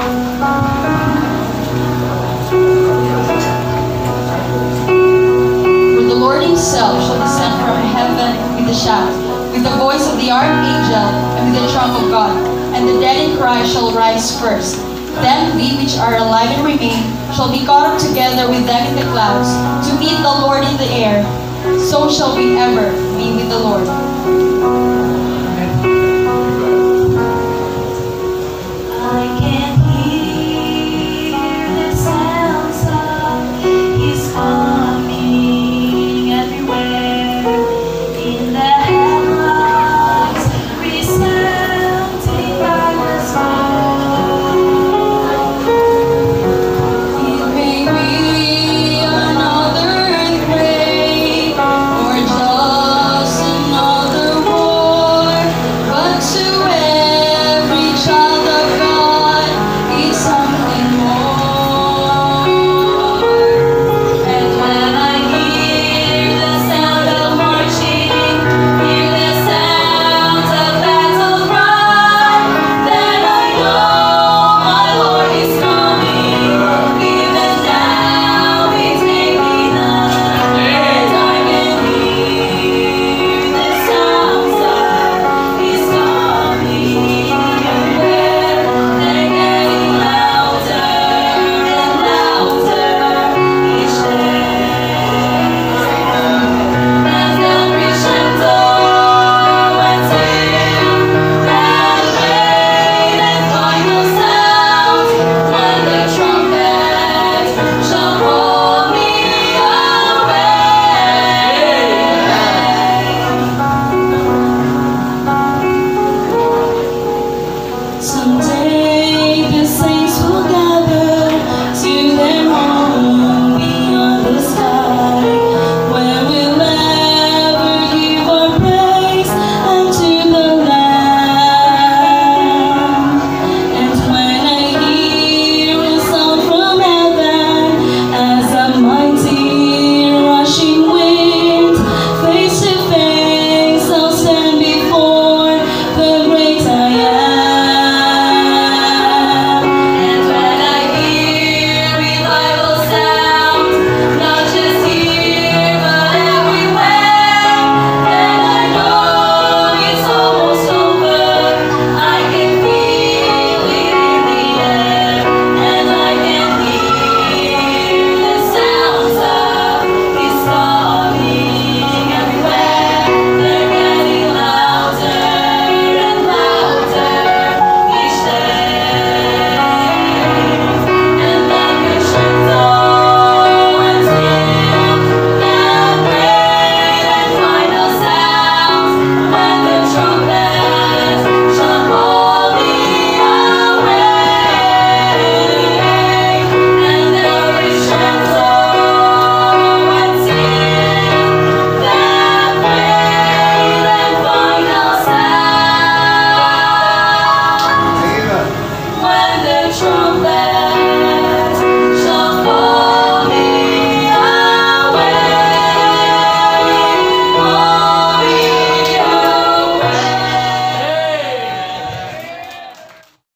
For the Lord himself shall descend from heaven with a shout, with the voice of the archangel, and with the trump of God. And the dead in Christ shall rise first. Then we which are alive and remain shall be caught up together with them in the clouds, to meet the Lord in the air. So shall we ever be with the Lord.